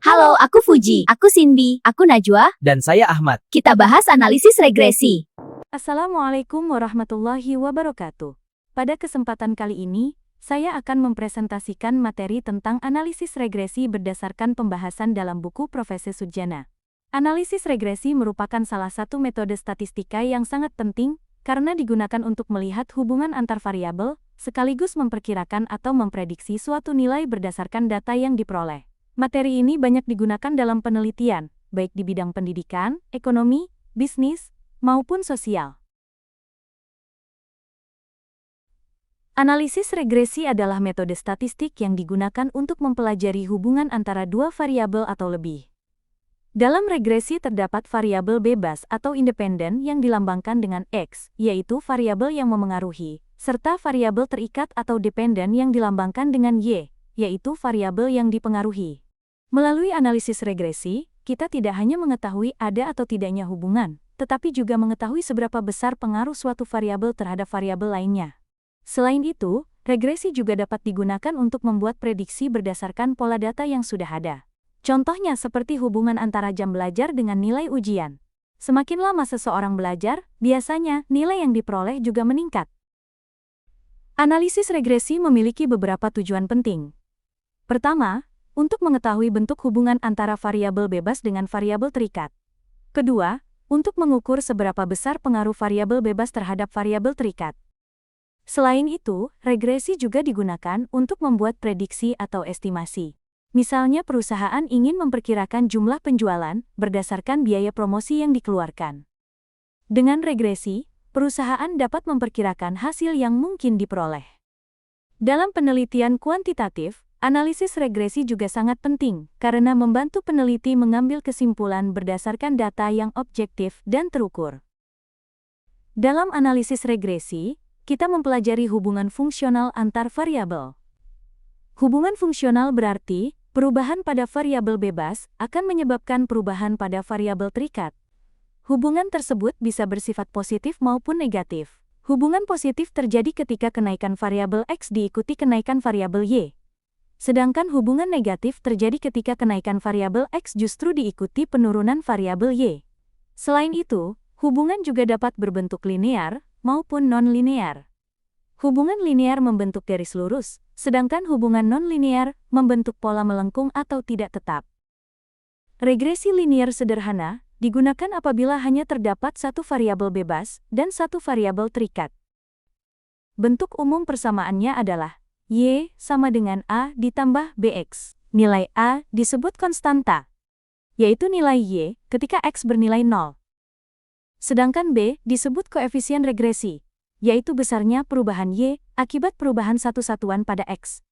Halo, aku Fuji. Aku Cindy. Aku Najwa. Dan saya Ahmad. Kita bahas analisis regresi. Assalamualaikum warahmatullahi wabarakatuh. Pada kesempatan kali ini, saya akan mempresentasikan materi tentang analisis regresi berdasarkan pembahasan dalam buku Profesor Sudjana. Analisis regresi merupakan salah satu metode statistika yang sangat penting karena digunakan untuk melihat hubungan antar variabel, sekaligus memperkirakan atau memprediksi suatu nilai berdasarkan data yang diperoleh. Materi ini banyak digunakan dalam penelitian, baik di bidang pendidikan, ekonomi, bisnis, maupun sosial. Analisis regresi adalah metode statistik yang digunakan untuk mempelajari hubungan antara dua variabel atau lebih. Dalam regresi terdapat variabel bebas atau independen yang dilambangkan dengan X, yaitu variabel yang memengaruhi, serta variabel terikat atau dependen yang dilambangkan dengan Y, yaitu variabel yang dipengaruhi. Melalui analisis regresi, kita tidak hanya mengetahui ada atau tidaknya hubungan, tetapi juga mengetahui seberapa besar pengaruh suatu variabel terhadap variabel lainnya. Selain itu, regresi juga dapat digunakan untuk membuat prediksi berdasarkan pola data yang sudah ada. Contohnya seperti hubungan antara jam belajar dengan nilai ujian. Semakin lama seseorang belajar, biasanya nilai yang diperoleh juga meningkat. Analisis regresi memiliki beberapa tujuan penting. Pertama, untuk mengetahui bentuk hubungan antara variabel bebas dengan variabel terikat. Kedua, untuk mengukur seberapa besar pengaruh variabel bebas terhadap variabel terikat. Selain itu, regresi juga digunakan untuk membuat prediksi atau estimasi. Misalnya perusahaan ingin memperkirakan jumlah penjualan berdasarkan biaya promosi yang dikeluarkan. Dengan regresi, perusahaan dapat memperkirakan hasil yang mungkin diperoleh. Dalam penelitian kuantitatif, analisis regresi juga sangat penting karena membantu peneliti mengambil kesimpulan berdasarkan data yang objektif dan terukur. Dalam analisis regresi, kita mempelajari hubungan fungsional antar variabel. Hubungan fungsional berarti perubahan pada variabel bebas akan menyebabkan perubahan pada variabel terikat. Hubungan tersebut bisa bersifat positif maupun negatif. Hubungan positif terjadi ketika kenaikan variabel X diikuti kenaikan variabel Y. Sedangkan hubungan negatif terjadi ketika kenaikan variabel X justru diikuti penurunan variabel Y. Selain itu, hubungan juga dapat berbentuk linear maupun non-linear. Hubungan linear membentuk garis lurus, sedangkan hubungan non-linear membentuk pola melengkung atau tidak tetap. Regresi linear sederhana digunakan apabila hanya terdapat satu variabel bebas dan satu variabel terikat. Bentuk umum persamaannya adalah Y sama dengan A ditambah BX. Nilai A disebut konstanta, yaitu nilai Y ketika X bernilai 0. Sedangkan B disebut koefisien regresi, yaitu besarnya perubahan Y akibat perubahan satu satuan pada X.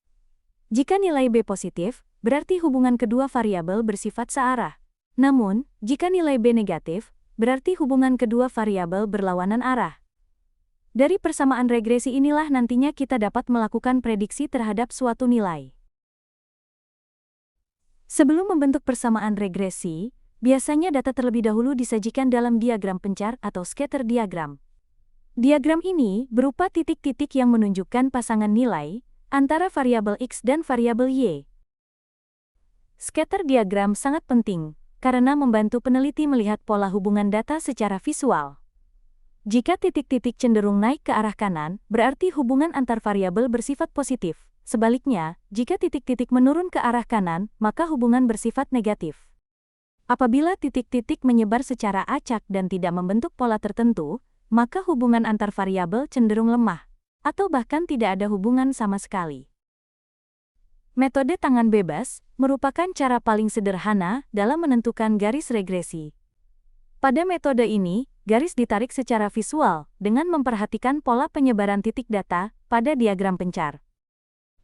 Jika nilai B positif, berarti hubungan kedua variabel bersifat searah. Namun, jika nilai B negatif, berarti hubungan kedua variabel berlawanan arah. Dari persamaan regresi inilah nantinya kita dapat melakukan prediksi terhadap suatu nilai. Sebelum membentuk persamaan regresi, biasanya data terlebih dahulu disajikan dalam diagram pencar atau scatter diagram. Diagram ini berupa titik-titik yang menunjukkan pasangan nilai antara variabel X dan variabel Y. Scatter diagram sangat penting karena membantu peneliti melihat pola hubungan data secara visual. Jika titik-titik cenderung naik ke arah kanan, berarti hubungan antar variabel bersifat positif. Sebaliknya, jika titik-titik menurun ke arah kanan, maka hubungan bersifat negatif. Apabila titik-titik menyebar secara acak dan tidak membentuk pola tertentu, maka hubungan antar variabel cenderung lemah, atau bahkan tidak ada hubungan sama sekali. Metode tangan bebas merupakan cara paling sederhana dalam menentukan garis regresi. Pada metode ini, garis ditarik secara visual dengan memperhatikan pola penyebaran titik data pada diagram pencar.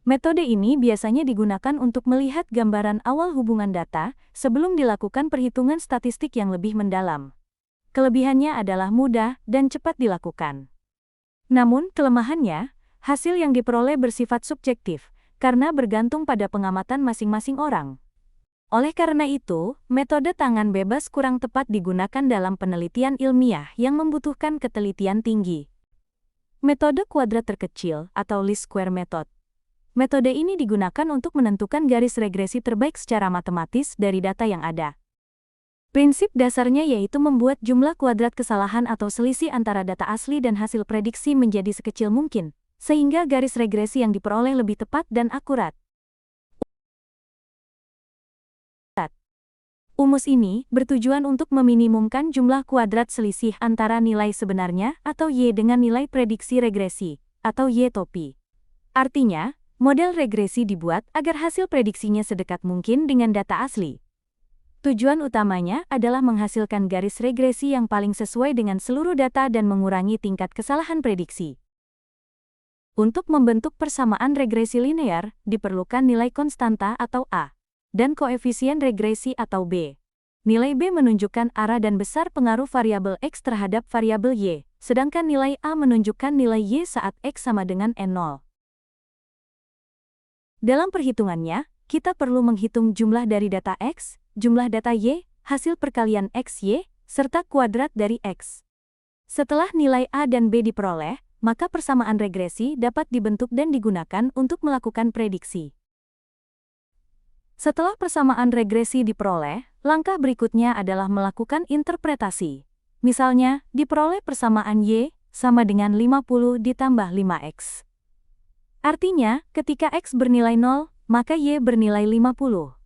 Metode ini biasanya digunakan untuk melihat gambaran awal hubungan data sebelum dilakukan perhitungan statistik yang lebih mendalam. Kelebihannya adalah mudah dan cepat dilakukan. Namun, kelemahannya, hasil yang diperoleh bersifat subjektif karena bergantung pada pengamatan masing-masing orang. Oleh karena itu, metode tangan bebas kurang tepat digunakan dalam penelitian ilmiah yang membutuhkan ketelitian tinggi. Metode kuadrat terkecil atau least square method Metode ini digunakan untuk menentukan garis regresi terbaik secara matematis dari data yang ada. Prinsip dasarnya yaitu membuat jumlah kuadrat kesalahan atau selisih antara data asli dan hasil prediksi menjadi sekecil mungkin, sehingga garis regresi yang diperoleh lebih tepat dan akurat. Rumus ini bertujuan untuk meminimumkan jumlah kuadrat selisih antara nilai sebenarnya atau Y dengan nilai prediksi regresi, atau Y-topi. Artinya, model regresi dibuat agar hasil prediksinya sedekat mungkin dengan data asli. Tujuan utamanya adalah menghasilkan garis regresi yang paling sesuai dengan seluruh data dan mengurangi tingkat kesalahan prediksi. Untuk membentuk persamaan regresi linear, diperlukan nilai konstanta atau A, dan koefisien regresi atau B. Nilai B menunjukkan arah dan besar pengaruh variabel X terhadap variabel Y, sedangkan nilai A menunjukkan nilai Y saat X sama dengan N0. Dalam perhitungannya, kita perlu menghitung jumlah dari data X, jumlah data Y, hasil perkalian X, Y, serta kuadrat dari X. Setelah nilai A dan B diperoleh, maka persamaan regresi dapat dibentuk dan digunakan untuk melakukan prediksi. Setelah persamaan regresi diperoleh, langkah berikutnya adalah melakukan interpretasi. Misalnya, diperoleh persamaan Y sama dengan 50 ditambah 5X. Artinya, ketika X bernilai 0, maka Y bernilai 50.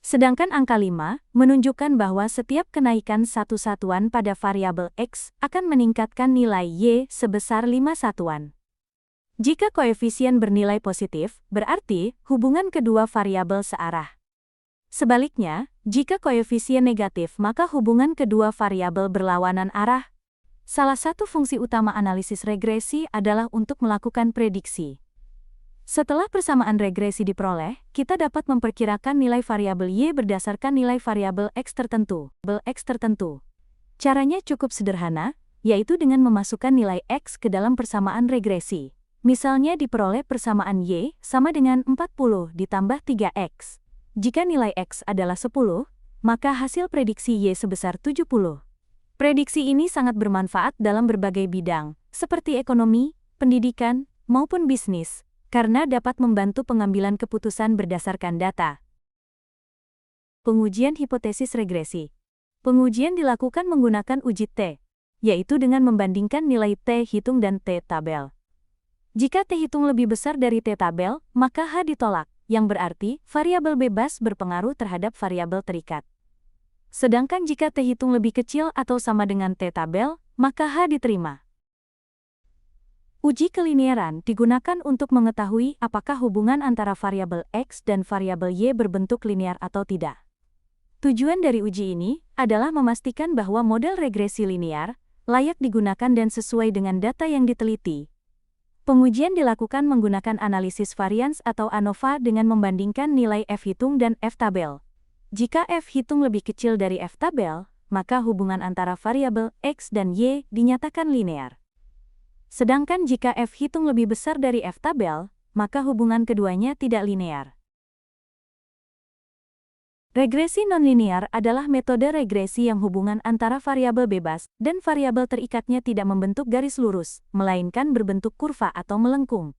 Sedangkan angka 5 menunjukkan bahwa setiap kenaikan satu satuan pada variabel X akan meningkatkan nilai Y sebesar 5 satuan. Jika koefisien bernilai positif, berarti hubungan kedua variabel searah. Sebaliknya, jika koefisien negatif maka hubungan kedua variabel berlawanan arah. Salah satu fungsi utama analisis regresi adalah untuk melakukan prediksi. Setelah persamaan regresi diperoleh, kita dapat memperkirakan nilai variabel Y berdasarkan nilai variabel X tertentu. Caranya cukup sederhana, yaitu dengan memasukkan nilai X ke dalam persamaan regresi. Misalnya diperoleh persamaan Y sama dengan 40 ditambah 3X. Jika nilai X adalah 10, maka hasil prediksi Y sebesar 70. Prediksi ini sangat bermanfaat dalam berbagai bidang, seperti ekonomi, pendidikan, maupun bisnis, karena dapat membantu pengambilan keputusan berdasarkan data. Pengujian hipotesis regresi. Pengujian dilakukan menggunakan uji T, yaitu dengan membandingkan nilai T hitung dan T tabel. Jika T hitung lebih besar dari T tabel, maka H ditolak, yang berarti variabel bebas berpengaruh terhadap variabel terikat. Sedangkan jika T hitung lebih kecil atau sama dengan T tabel, maka H diterima. Uji kelinearan digunakan untuk mengetahui apakah hubungan antara variabel X dan variabel Y berbentuk linear atau tidak. Tujuan dari uji ini adalah memastikan bahwa model regresi linear layak digunakan dan sesuai dengan data yang diteliti. Pengujian dilakukan menggunakan analisis varians atau ANOVA dengan membandingkan nilai F hitung dan F tabel. Jika F hitung lebih kecil dari F tabel, maka hubungan antara variabel X dan Y dinyatakan linear. Sedangkan jika F hitung lebih besar dari F tabel, maka hubungan keduanya tidak linear. Regresi nonlinear adalah metode regresi yang hubungan antara variabel bebas dan variabel terikatnya tidak membentuk garis lurus, melainkan berbentuk kurva atau melengkung.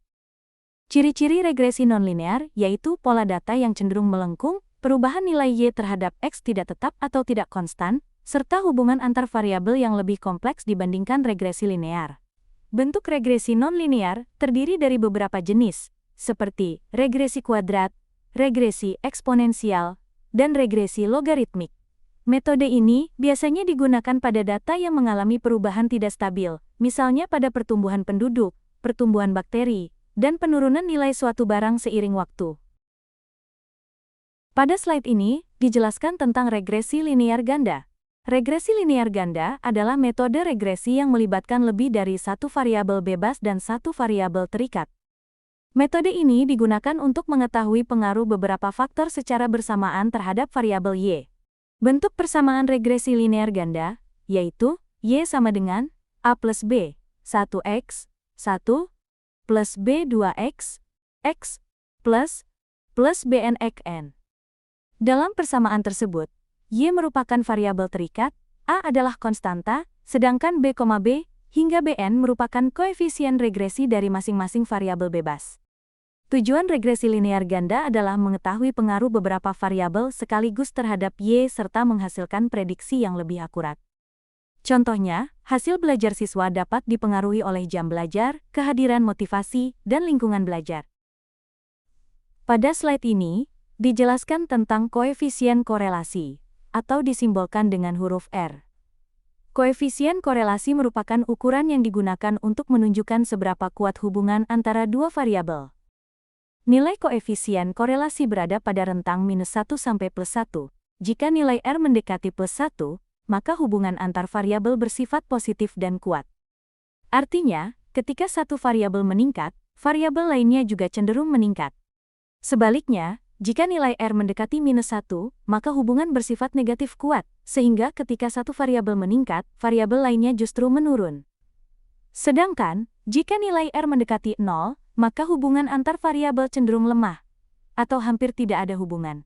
Ciri-ciri regresi nonlinear yaitu pola data yang cenderung melengkung, perubahan nilai Y terhadap X tidak tetap atau tidak konstan, serta hubungan antar variabel yang lebih kompleks dibandingkan regresi linear. Bentuk regresi nonlinear terdiri dari beberapa jenis, seperti regresi kuadrat, regresi eksponensial, dan regresi logaritmik. Metode ini biasanya digunakan pada data yang mengalami perubahan tidak stabil, misalnya pada pertumbuhan penduduk, pertumbuhan bakteri, dan penurunan nilai suatu barang seiring waktu. Pada slide ini, dijelaskan tentang regresi linear ganda. Regresi linear ganda adalah metode regresi yang melibatkan lebih dari satu variabel bebas dan satu variabel terikat. Metode ini digunakan untuk mengetahui pengaruh beberapa faktor secara bersamaan terhadap variabel Y. Bentuk persamaan regresi linear ganda, yaitu Y sama dengan A plus B, 1X, 1, plus B 2X, X, plus Bn x N. Dalam persamaan tersebut, Y merupakan variabel terikat, A adalah konstanta, sedangkan B, B, hingga Bn merupakan koefisien regresi dari masing-masing variabel bebas. Tujuan regresi linear ganda adalah mengetahui pengaruh beberapa variabel sekaligus terhadap Y serta menghasilkan prediksi yang lebih akurat. Contohnya, hasil belajar siswa dapat dipengaruhi oleh jam belajar, kehadiran motivasi, dan lingkungan belajar. Pada slide ini, dijelaskan tentang koefisien korelasi, atau disimbolkan dengan huruf R. Koefisien korelasi merupakan ukuran yang digunakan untuk menunjukkan seberapa kuat hubungan antara dua variabel. Nilai koefisien korelasi berada pada rentang -1 sampai +1. Jika nilai R mendekati +1, maka hubungan antar variabel bersifat positif dan kuat. Artinya, ketika satu variabel meningkat, variabel lainnya juga cenderung meningkat. Sebaliknya, jika nilai R mendekati -1, maka hubungan bersifat negatif kuat, sehingga ketika satu variabel meningkat, variabel lainnya justru menurun. Sedangkan, jika nilai R mendekati 0, maka hubungan antar variabel cenderung lemah, atau hampir tidak ada hubungan.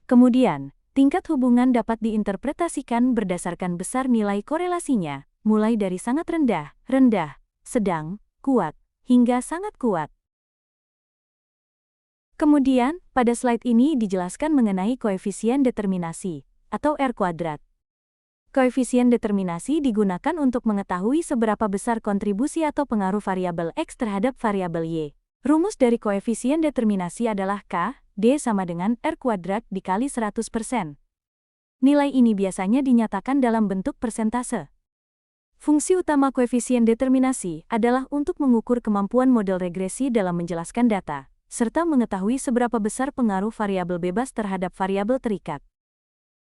Kemudian, tingkat hubungan dapat diinterpretasikan berdasarkan besar nilai korelasinya, mulai dari sangat rendah, rendah, sedang, kuat, hingga sangat kuat. Kemudian, pada slide ini dijelaskan mengenai koefisien determinasi, atau R kuadrat. Koefisien determinasi digunakan untuk mengetahui seberapa besar kontribusi atau pengaruh variabel X terhadap variabel Y. Rumus dari koefisien determinasi adalah K, D sama dengan R kuadrat dikali 100%. Nilai ini biasanya dinyatakan dalam bentuk persentase. Fungsi utama koefisien determinasi adalah untuk mengukur kemampuan model regresi dalam menjelaskan data, serta mengetahui seberapa besar pengaruh variabel bebas terhadap variabel terikat.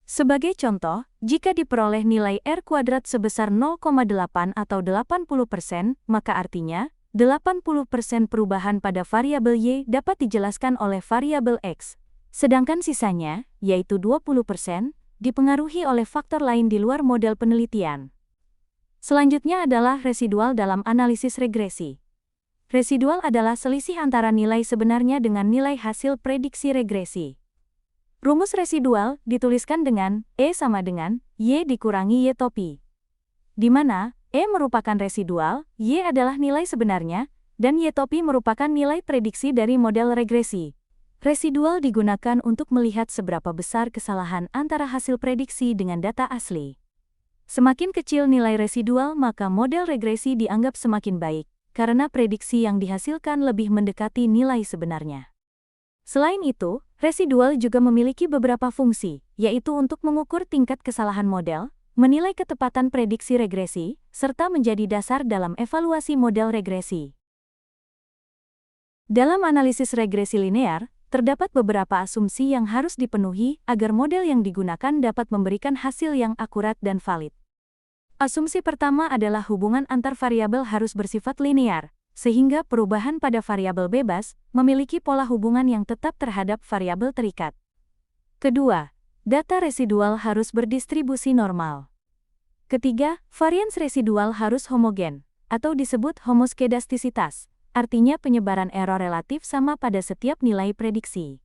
Sebagai contoh, jika diperoleh nilai R kuadrat sebesar 0,8 atau 80%, maka artinya, 80% perubahan pada variabel Y dapat dijelaskan oleh variabel X, sedangkan sisanya, yaitu 20%, dipengaruhi oleh faktor lain di luar model penelitian. Selanjutnya adalah residual dalam analisis regresi. Residual adalah selisih antara nilai sebenarnya dengan nilai hasil prediksi regresi. Rumus residual dituliskan dengan E sama dengan Y dikurangi Y topi, di mana E merupakan residual, Y adalah nilai sebenarnya, dan Y topi merupakan nilai prediksi dari model regresi. Residual digunakan untuk melihat seberapa besar kesalahan antara hasil prediksi dengan data asli. Semakin kecil nilai residual, maka model regresi dianggap semakin baik, karena prediksi yang dihasilkan lebih mendekati nilai sebenarnya. Selain itu, residual juga memiliki beberapa fungsi, yaitu untuk mengukur tingkat kesalahan model, menilai ketepatan prediksi regresi, serta menjadi dasar dalam evaluasi model regresi. Dalam analisis regresi linear, terdapat beberapa asumsi yang harus dipenuhi agar model yang digunakan dapat memberikan hasil yang akurat dan valid. Asumsi pertama adalah hubungan antar variabel harus bersifat linear, sehingga perubahan pada variabel bebas memiliki pola hubungan yang tetap terhadap variabel terikat. Kedua, data residual harus berdistribusi normal. Ketiga, varians residual harus homogen, atau disebut homoskedastisitas, artinya penyebaran error relatif sama pada setiap nilai prediksi.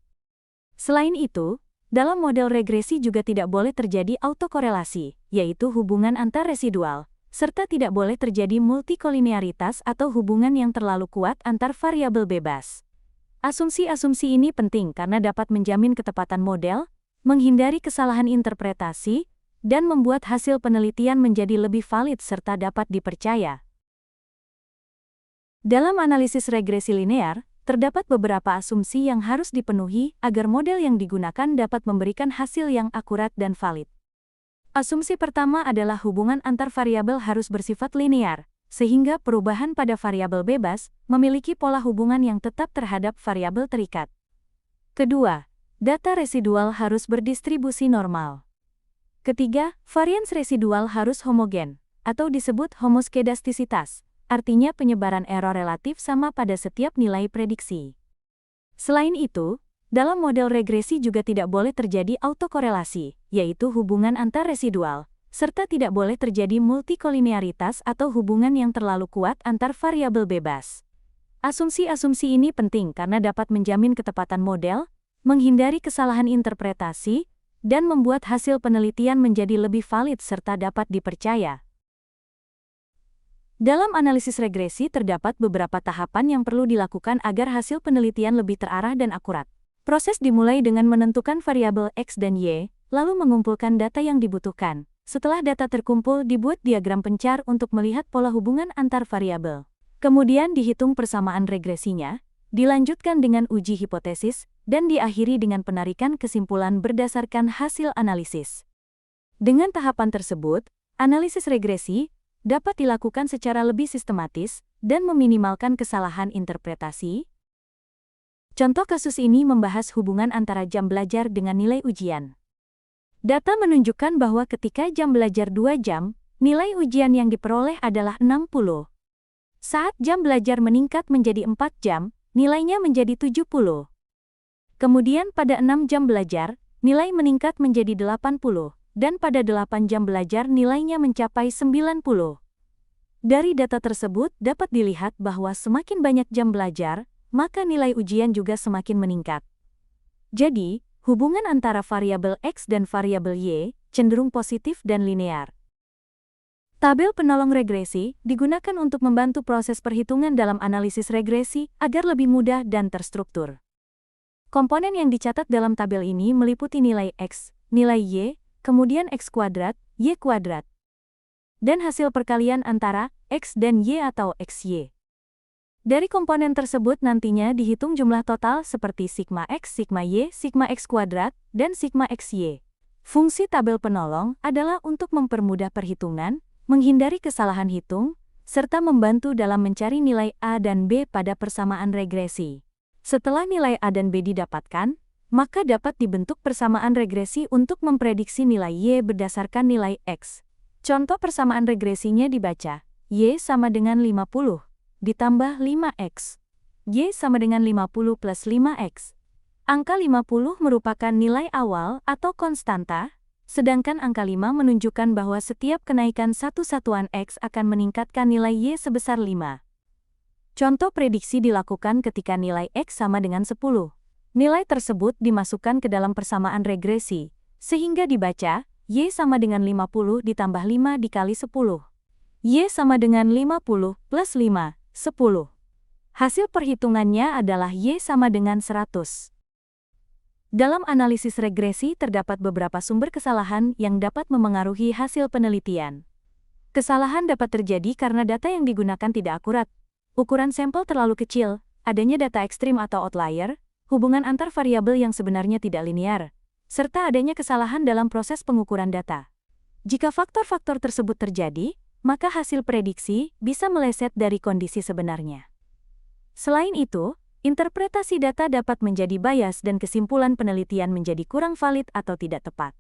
Selain itu, dalam model regresi juga tidak boleh terjadi autokorelasi, yaitu hubungan antar residual, serta tidak boleh terjadi multikolinearitas atau hubungan yang terlalu kuat antar variabel bebas. Asumsi-asumsi ini penting karena dapat menjamin ketepatan model, menghindari kesalahan interpretasi, dan membuat hasil penelitian menjadi lebih valid serta dapat dipercaya. Dalam analisis regresi linear, terdapat beberapa asumsi yang harus dipenuhi agar model yang digunakan dapat memberikan hasil yang akurat dan valid. Asumsi pertama adalah hubungan antar variabel harus bersifat linear, sehingga perubahan pada variabel bebas memiliki pola hubungan yang tetap terhadap variabel terikat. Kedua, data residual harus berdistribusi normal. Ketiga, varians residual harus homogen, atau disebut homoskedastisitas, artinya penyebaran error relatif sama pada setiap nilai prediksi. Selain itu, dalam model regresi juga tidak boleh terjadi autokorelasi, yaitu hubungan antar residual, serta tidak boleh terjadi multikolinearitas atau hubungan yang terlalu kuat antar variabel bebas. Asumsi-asumsi ini penting karena dapat menjamin ketepatan model, menghindari kesalahan interpretasi, dan membuat hasil penelitian menjadi lebih valid serta dapat dipercaya. Dalam analisis regresi terdapat beberapa tahapan yang perlu dilakukan agar hasil penelitian lebih terarah dan akurat. Proses dimulai dengan menentukan variabel X dan Y, lalu mengumpulkan data yang dibutuhkan. Setelah data terkumpul, dibuat diagram pencar untuk melihat pola hubungan antar variabel. Kemudian dihitung persamaan regresinya, dilanjutkan dengan uji hipotesis, dan diakhiri dengan penarikan kesimpulan berdasarkan hasil analisis. Dengan tahapan tersebut, analisis regresi dapat dilakukan secara lebih sistematis dan meminimalkan kesalahan interpretasi. Contoh kasus ini membahas hubungan antara jam belajar dengan nilai ujian. Data menunjukkan bahwa ketika jam belajar 2 jam, nilai ujian yang diperoleh adalah 60. Saat jam belajar meningkat menjadi 4 jam, nilainya menjadi 70. Kemudian pada 6 jam belajar, nilai meningkat menjadi 80. Dan pada 8 jam belajar nilainya mencapai 90. Dari data tersebut dapat dilihat bahwa semakin banyak jam belajar, maka nilai ujian juga semakin meningkat. Jadi, hubungan antara variabel X dan variabel Y cenderung positif dan linear. Tabel penolong regresi digunakan untuk membantu proses perhitungan dalam analisis regresi agar lebih mudah dan terstruktur. Komponen yang dicatat dalam tabel ini meliputi nilai X, nilai Y, kemudian X kuadrat, Y kuadrat, dan hasil perkalian antara X dan Y atau XY. Dari komponen tersebut nantinya dihitung jumlah total seperti sigma X, sigma Y, sigma X kuadrat, dan sigma XY. Fungsi tabel penolong adalah untuk mempermudah perhitungan, menghindari kesalahan hitung, serta membantu dalam mencari nilai A dan B pada persamaan regresi. Setelah nilai A dan B didapatkan, maka dapat dibentuk persamaan regresi untuk memprediksi nilai Y berdasarkan nilai X. Contoh persamaan regresinya dibaca, Y sama dengan 50, ditambah 5X. Y sama dengan 50 plus 5X. Angka 50 merupakan nilai awal atau konstanta, sedangkan angka 5 menunjukkan bahwa setiap kenaikan satu satuan X akan meningkatkan nilai Y sebesar 5. Contoh prediksi dilakukan ketika nilai X sama dengan 10. Nilai tersebut dimasukkan ke dalam persamaan regresi, sehingga dibaca, Y sama dengan 50 ditambah 5 dikali 10. Y sama dengan 50 plus 5, 10. Hasil perhitungannya adalah Y sama dengan 100. Dalam analisis regresi terdapat beberapa sumber kesalahan yang dapat memengaruhi hasil penelitian. Kesalahan dapat terjadi karena data yang digunakan tidak akurat, ukuran sampel terlalu kecil, adanya data ekstrim atau outlier, hubungan antar variabel yang sebenarnya tidak linear, serta adanya kesalahan dalam proses pengukuran data. Jika faktor-faktor tersebut terjadi, maka hasil prediksi bisa meleset dari kondisi sebenarnya. Selain itu, interpretasi data dapat menjadi bias dan kesimpulan penelitian menjadi kurang valid atau tidak tepat.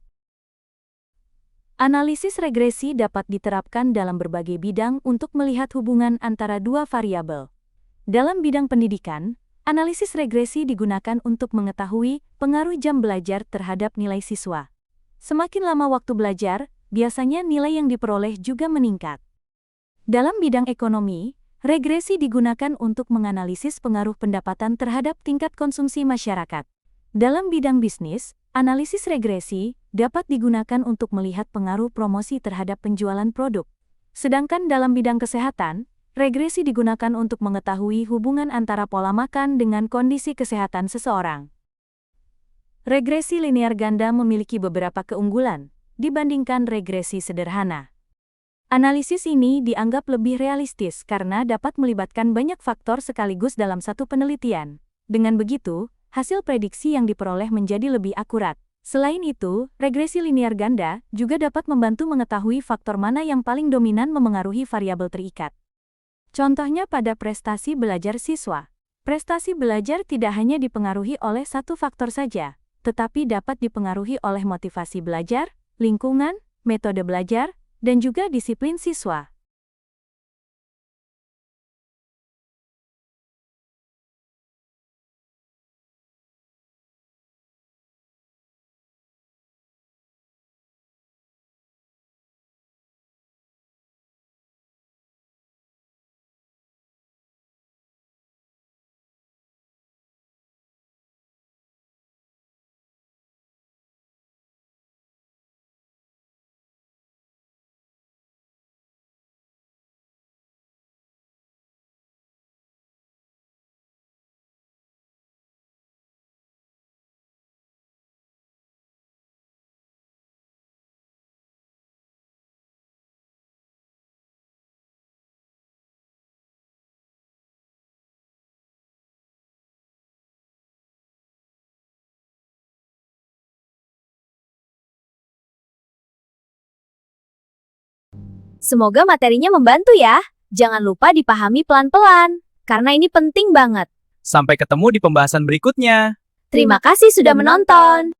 Analisis regresi dapat diterapkan dalam berbagai bidang untuk melihat hubungan antara dua variabel. Dalam bidang pendidikan, analisis regresi digunakan untuk mengetahui pengaruh jam belajar terhadap nilai siswa. Semakin lama waktu belajar, biasanya nilai yang diperoleh juga meningkat. Dalam bidang ekonomi, regresi digunakan untuk menganalisis pengaruh pendapatan terhadap tingkat konsumsi masyarakat. Dalam bidang bisnis, analisis regresi dapat digunakan untuk melihat pengaruh promosi terhadap penjualan produk. Sedangkan dalam bidang kesehatan, regresi digunakan untuk mengetahui hubungan antara pola makan dengan kondisi kesehatan seseorang. Regresi linear ganda memiliki beberapa keunggulan dibandingkan regresi sederhana. Analisis ini dianggap lebih realistis karena dapat melibatkan banyak faktor sekaligus dalam satu penelitian. Dengan begitu, hasil prediksi yang diperoleh menjadi lebih akurat. Selain itu, regresi linear ganda juga dapat membantu mengetahui faktor mana yang paling dominan memengaruhi variabel terikat. Contohnya pada prestasi belajar siswa. Prestasi belajar tidak hanya dipengaruhi oleh satu faktor saja, tetapi dapat dipengaruhi oleh motivasi belajar, lingkungan, metode belajar, dan juga disiplin siswa. Semoga materinya membantu ya. Jangan lupa dipahami pelan-pelan, karena ini penting banget. Sampai ketemu di pembahasan berikutnya. Terima kasih sudah menonton.